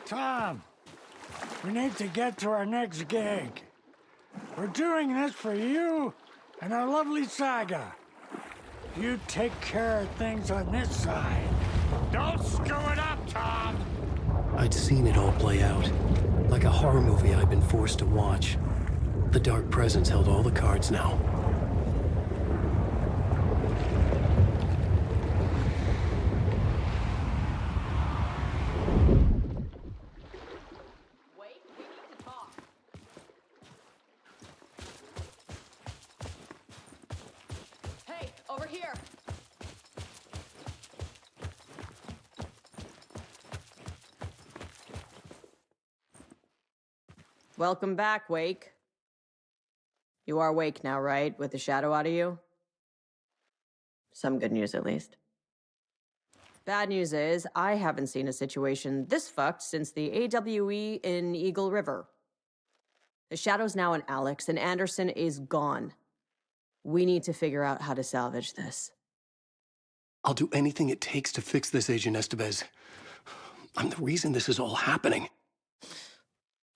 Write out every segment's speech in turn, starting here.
Tom, we need to get to our next gig. We're doing this for you and our lovely saga. You take care of things on this side. Don't screw it up, Tom! I'd seen it all play out. Like a horror movie I'd been forced to watch. The Dark Presence held all the cards now. Wait, we need to talk. Hey, over here! Welcome back, Wake. You are Wake now, right? With the shadow out of you? Some good news, at least. Bad news is, I haven't seen a situation this fucked since the AWE in Eagle River. The shadow's now in Alex, and Anderson is gone. We need to figure out how to salvage this. I'll do anything it takes to fix this, Agent Estevez. I'm the reason this is all happening.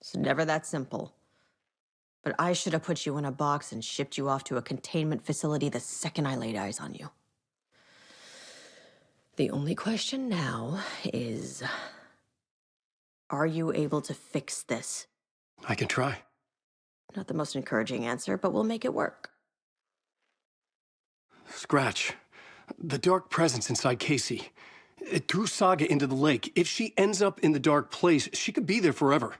It's never that simple. But I should have put you in a box and shipped you off to a containment facility the second I laid eyes on you. The only question now is, are you able to fix this? I can try. Not the most encouraging answer, but we'll make it work. Scratch. The Dark Presence inside Casey. It threw Saga into the lake. If she ends up in the dark place, she could be there forever.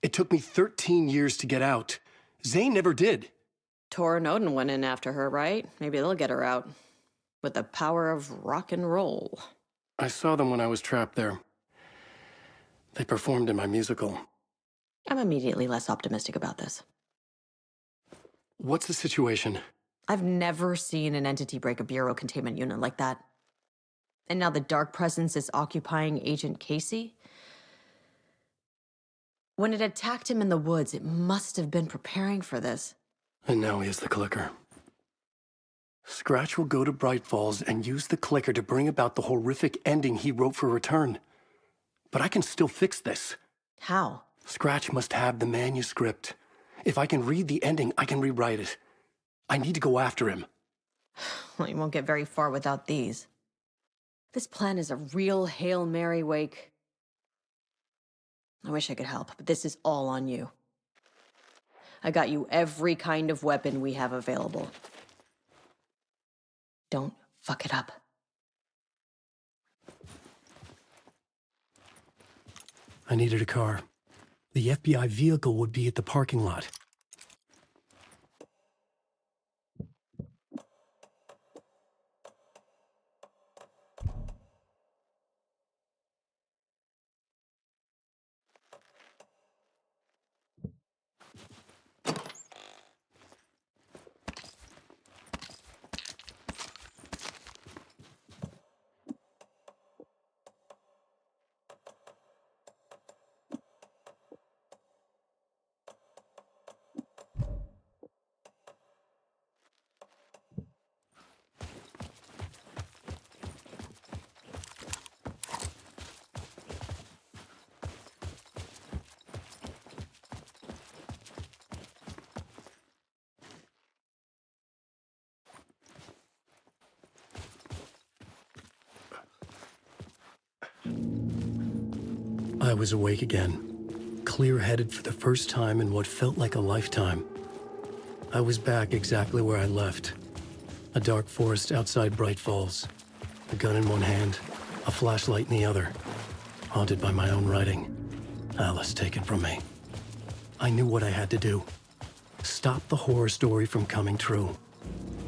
It took me 13 years to get out. Zane never did. Tor and Odin went in after her, right? Maybe they'll get her out. With the power of rock and roll. I saw them when I was trapped there. They performed in my musical. I'm immediately less optimistic about this. What's the situation? I've never seen an entity break a bureau containment unit like that. And now the Dark Presence is occupying Agent Casey? When it attacked him in the woods, it must have been preparing for this. And now he has the clicker. Scratch will go to Bright Falls and use the clicker to bring about the horrific ending he wrote for Return. But I can still fix this. How? Scratch must have the manuscript. If I can read the ending, I can rewrite it. I need to go after him. Well, you won't get very far without these. This plan is a real Hail Mary, Wake. I wish I could help, but this is all on you. I got you every kind of weapon we have available. Don't fuck it up. I needed a car. The FBI vehicle would be at the parking lot. I was awake again, clear-headed for the first time in what felt like a lifetime. I was back exactly where I left. A dark forest outside Bright Falls. A gun in one hand, a flashlight in the other. Haunted by my own writing. Alice taken from me. I knew what I had to do. Stop the horror story from coming true.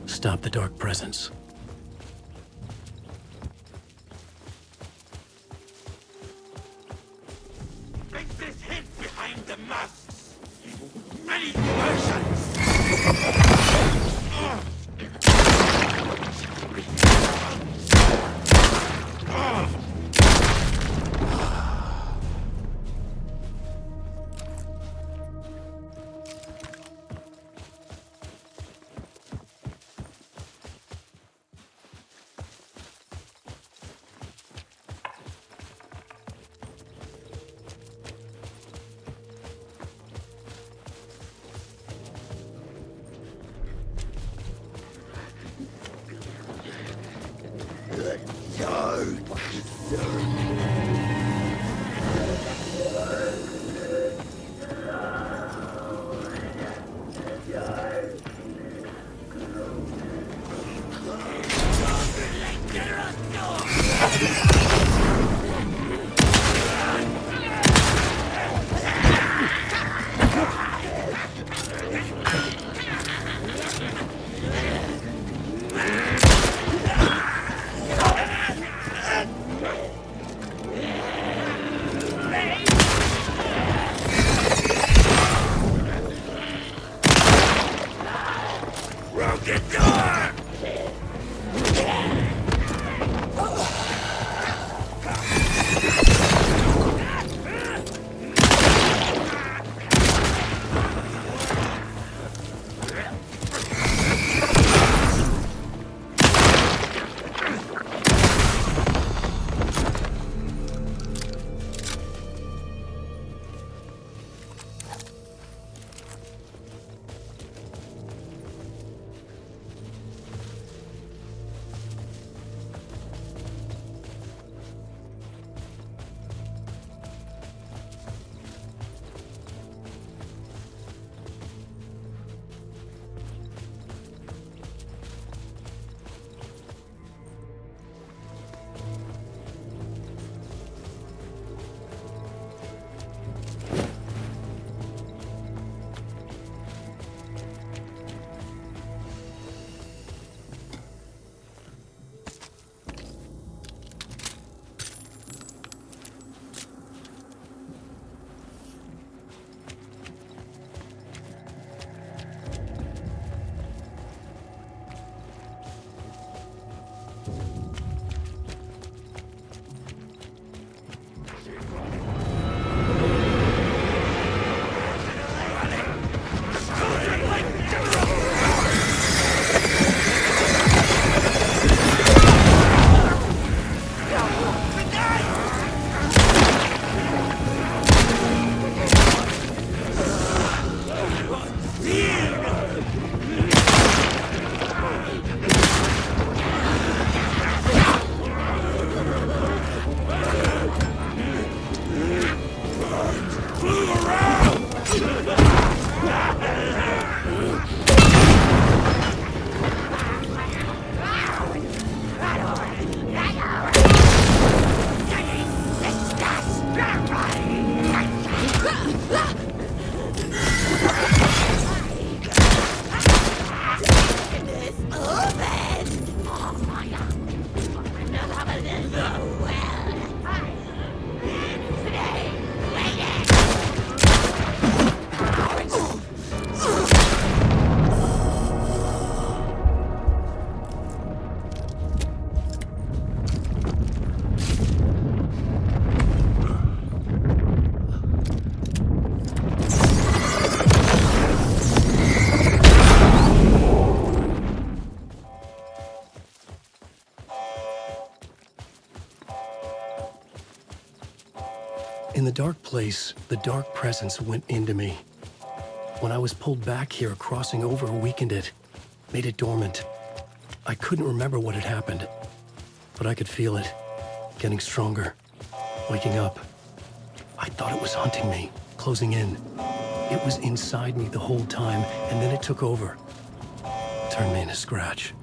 Stop the Dark Presence. Many versions! In the dark place, the dark presence went into me. When I was pulled back here, crossing over weakened it, made it dormant. I couldn't remember what had happened, but I could feel it, getting stronger, waking up. I thought it was hunting me, closing in. It was inside me the whole time, and then it took over. Turned me into scratch.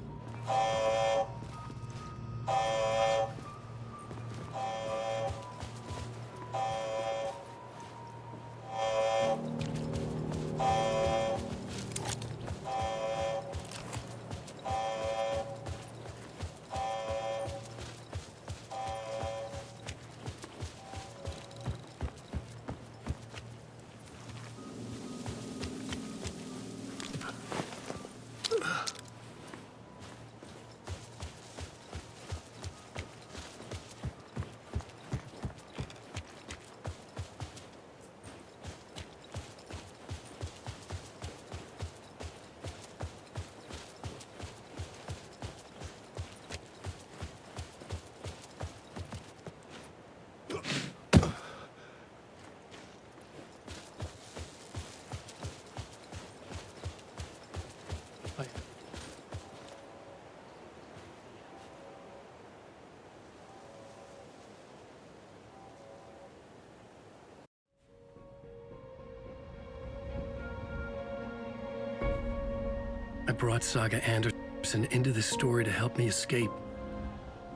I brought Saga Anderson into this story to help me escape.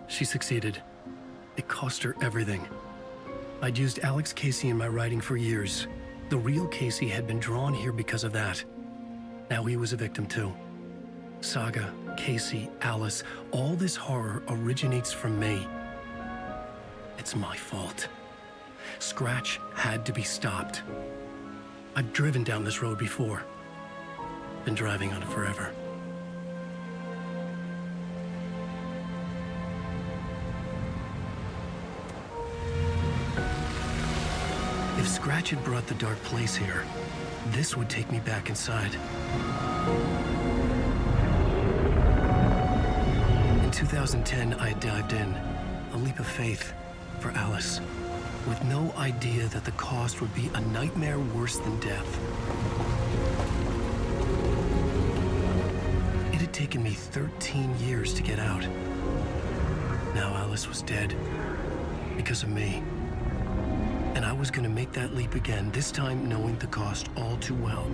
She succeeded. It cost her everything. I'd used Alex Casey in my writing for years. The real Casey had been drawn here because of that. Now he was a victim too. Saga, Casey, Alice, all this horror originates from me. It's my fault. Scratch had to be stopped. I've driven down this road before. Been driving on it forever. If Scratch had brought the dark place here, this would take me back inside. In 2010, I dived in, a leap of faith for Alice, with no idea that the cost would be a nightmare worse than death. It had taken me 13 years to get out. Now Alice was dead, because of me. And I was gonna make that leap again, this time knowing the cost all too well.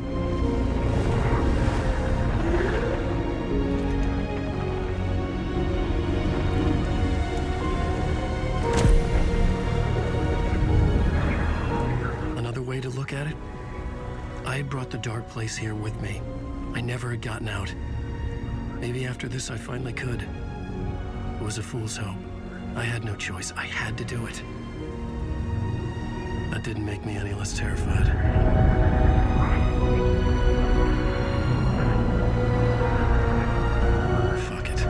Another way to look at it, I had brought the dark place here with me. I never had gotten out. Maybe after this I finally could. It was a fool's hope. I had no choice. I had to do it. That didn't make me any less terrified. Fuck it.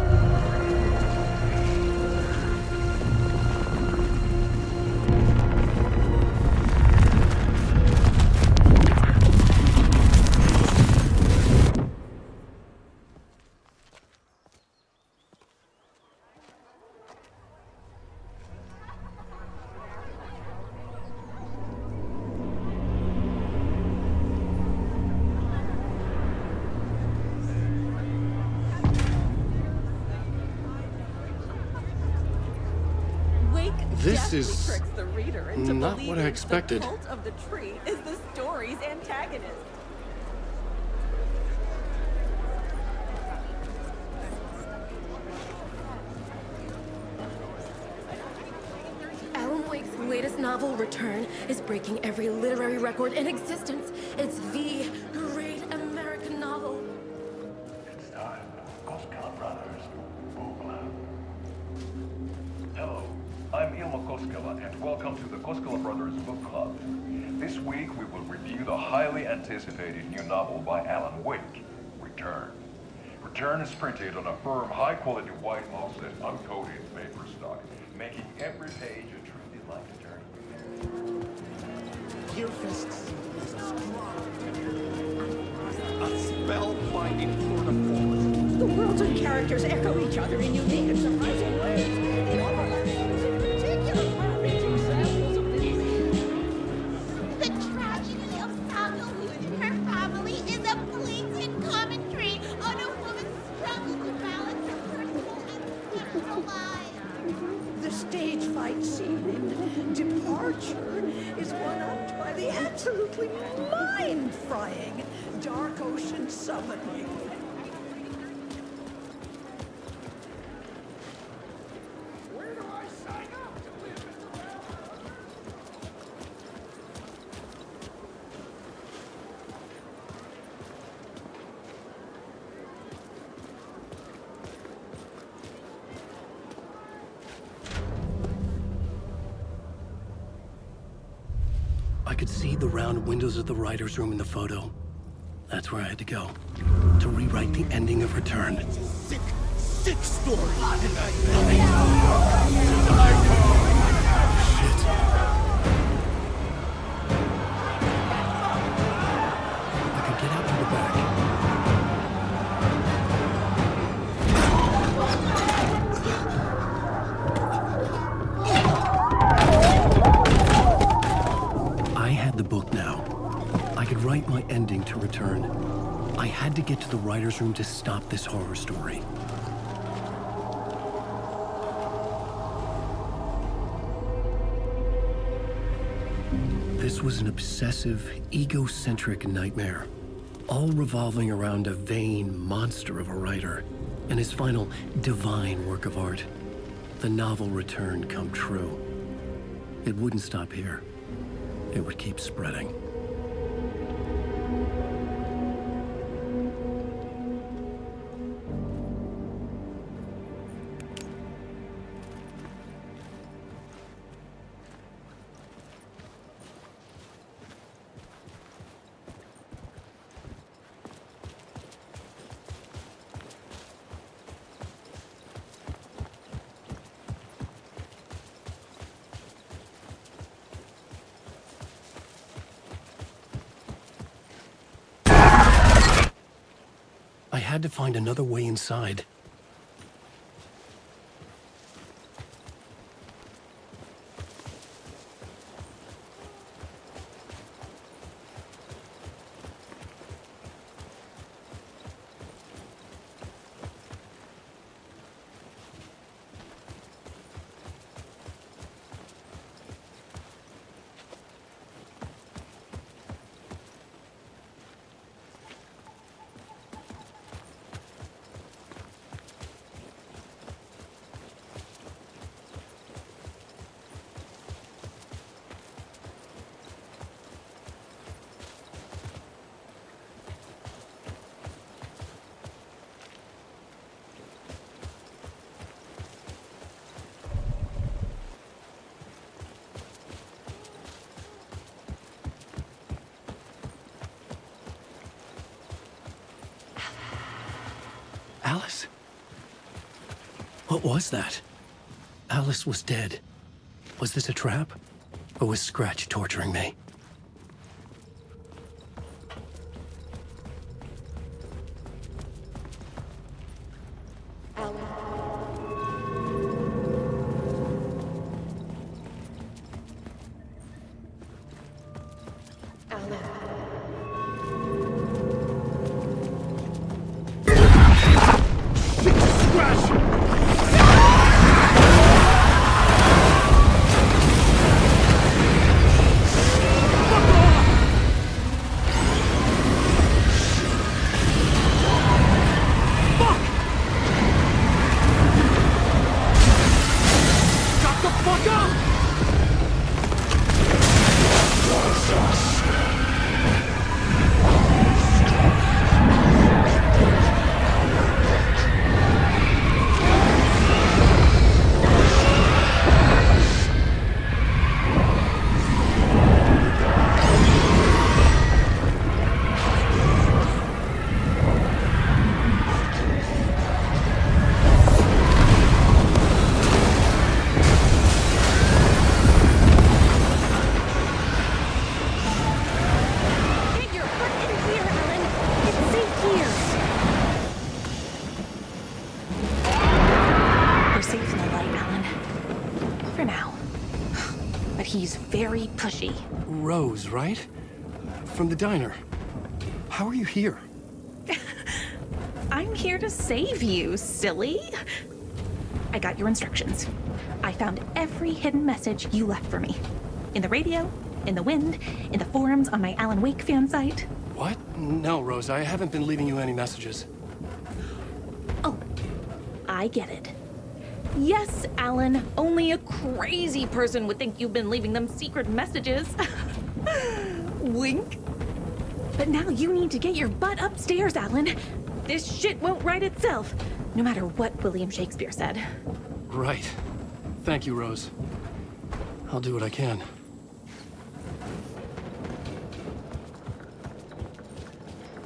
This is tricks the reader into not believing what I expected. The cult of the tree is the story's antagonist. Alan Wake's latest novel, Return, is breaking every literary record in existence. It's the great American novel. It's time. Koskela Brothers. Boogla. Hello, I'm Ilmo Koskela, and welcome to the Koskela Brothers Book Club. This week, we will review the highly anticipated new novel by Alan Wake, Return. Return is printed on a firm, high-quality white offset, uncoated paper stock, making every page a true delight to turn. Deerfest is a strong, a spellbinding tour de force. The worlds and characters echo each other in unique and surprising ways. The overlaps in particular far-reaching examples of this. The tragedy of Saga losing her family is a blatant commentary on a woman's struggle to balance her personal and professional lives. The stage fight scene in Departure is one-upped by the absolutely mind-frying Dark Ocean summoning. Where do I sign up to live in the realm? I could see the round windows of the writer's room in the photo. That's where I had to go, to rewrite the ending of Return. Sick, sick story. Shit. I could get out to the back. I had the book now. I could write my ending to Return. I had to get to the writer's room to stop this horror story. This was an obsessive, egocentric nightmare, all revolving around a vain monster of a writer and his final divine work of art. The novel Return come true. It wouldn't stop here. It would keep spreading. I had to find another way inside. Alice? What was that? Alice was dead. Was this a trap? Or was Scratch torturing me? He's very pushy. Rose, right? From the diner. How are you here? I'm here to save you, silly. I got your instructions. I found every hidden message you left for me. In the radio, in the wind, in the forums on my Alan Wake fan site. What? No, Rose, I haven't been leaving you any messages. Oh, I get it. Yes, Alan, only a crazy person would think you've been leaving them secret messages. Wink. But now you need to get your butt upstairs, Alan. This shit won't right itself, no matter what William Shakespeare said. Right. Thank you, Rose. I'll do what I can.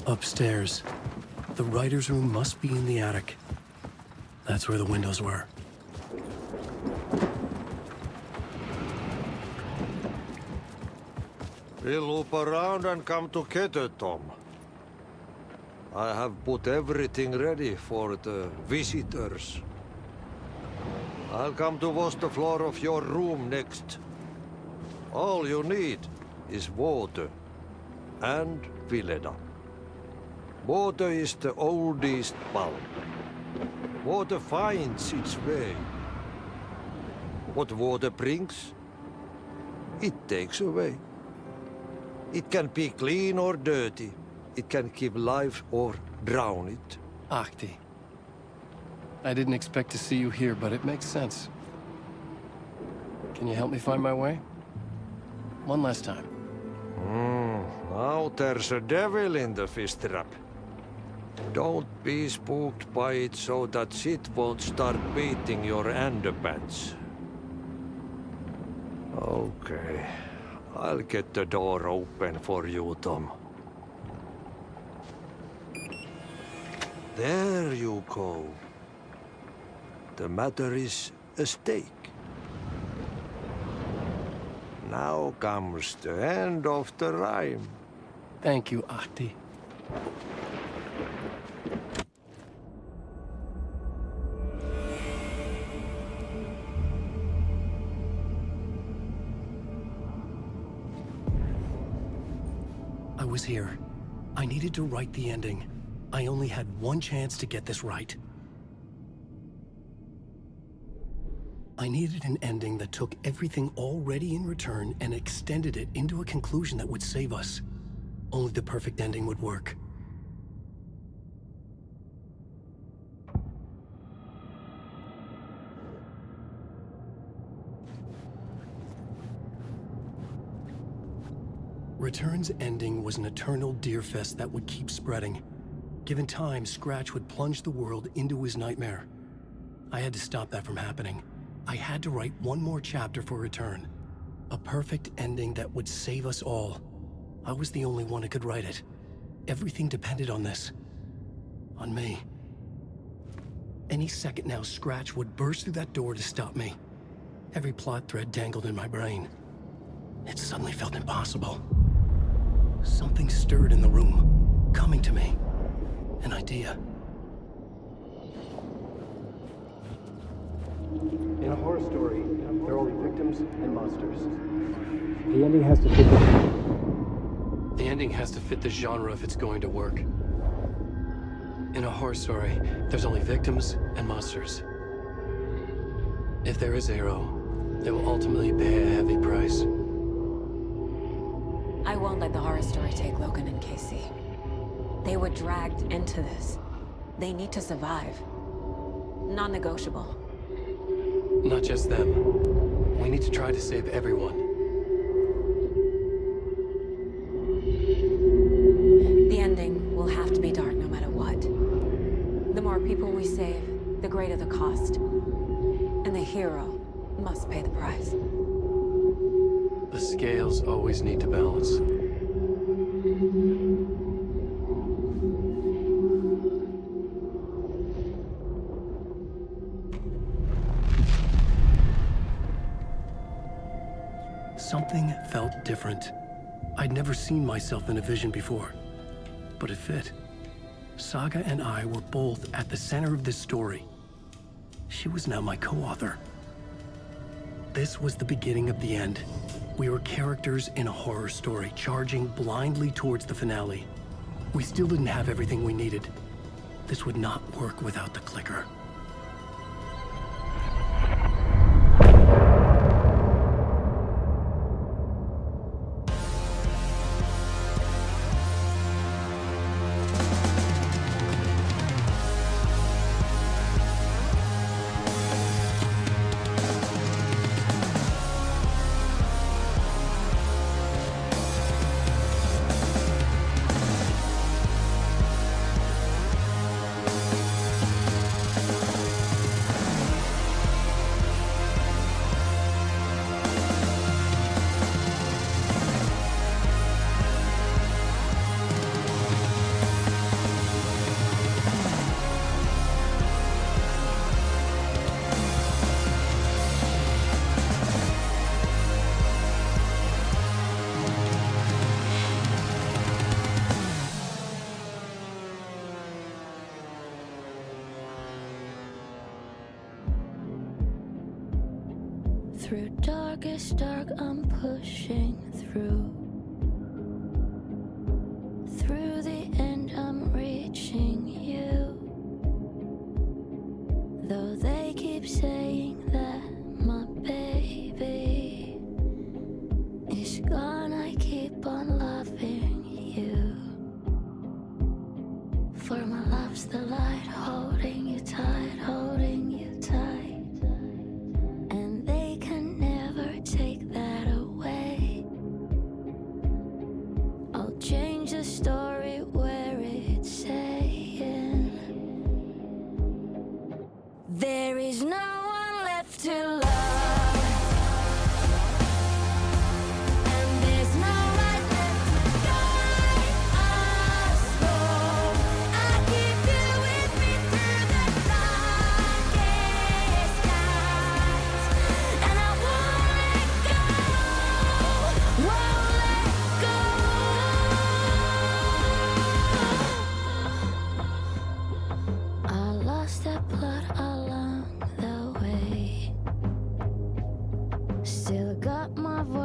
Upstairs. The writer's room must be in the attic. That's where the windows were. We'll loop around and come together, Tom. I have put everything ready for the visitors. I'll come to wash the floor of your room next. All you need is water and Vileda. Water is the oldest bulb. Water finds its way. What water brings, it takes away. It can be clean or dirty. It can give life or drown it. Ahti. I didn't expect to see you here, but it makes sense. Can you help me find my way? One last time. Now there's a devil in the fish trap. Don't be spooked by it so that it won't start beating your underpants. Okay. I'll get the door open for you, Tom. There you go. The matter is a steak. Now comes the end of the rhyme. Thank you, Ahti. I was here. I needed to write the ending. I only had one chance to get this right. I needed an ending that took everything already in return and extended it into a conclusion that would save us. Only the perfect ending would work. Return's ending was an eternal Deerfest that would keep spreading. Given time, Scratch would plunge the world into his nightmare. I had to stop that from happening. I had to write one more chapter for Return. A perfect ending that would save us all. I was the only one who could write it. Everything depended on this. On me. Any second now, Scratch would burst through that door to stop me. Every plot thread dangled in my brain. It suddenly felt impossible. Something stirred in the room, coming to me. An idea. In a horror story, there are only victims and monsters. The ending has to fit The ending has to fit the genre if it's going to work. In a horror story, there's only victims and monsters. If there is a hero, they will ultimately pay a heavy price. I won't let the horror story take Logan and Casey. They were dragged into this. They need to survive. Non-negotiable. Not just them. We need to try to save everyone. The ending will have to be dark no matter what. The more people we save, the greater the cost. And the hero must pay the price. The scales always need to balance. Something felt different. I'd never seen myself in a vision before, but it fit. Saga and I were both at the center of this story. She was now my co-author. This was the beginning of the end. We were characters in a horror story, charging blindly towards the finale. We still didn't have everything we needed. This would not work without the clicker. Through darkest dark, I'm pushing through. Through the end, I'm reaching you. Though they keep saying that my baby is gone, I keep on loving you. For my love's the light, holding you tight, holding you tight. And they can never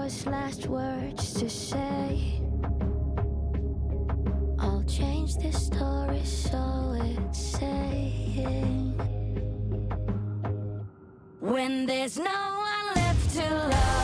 his last words to say. I'll change this story so it's saying, when there's no one left to love.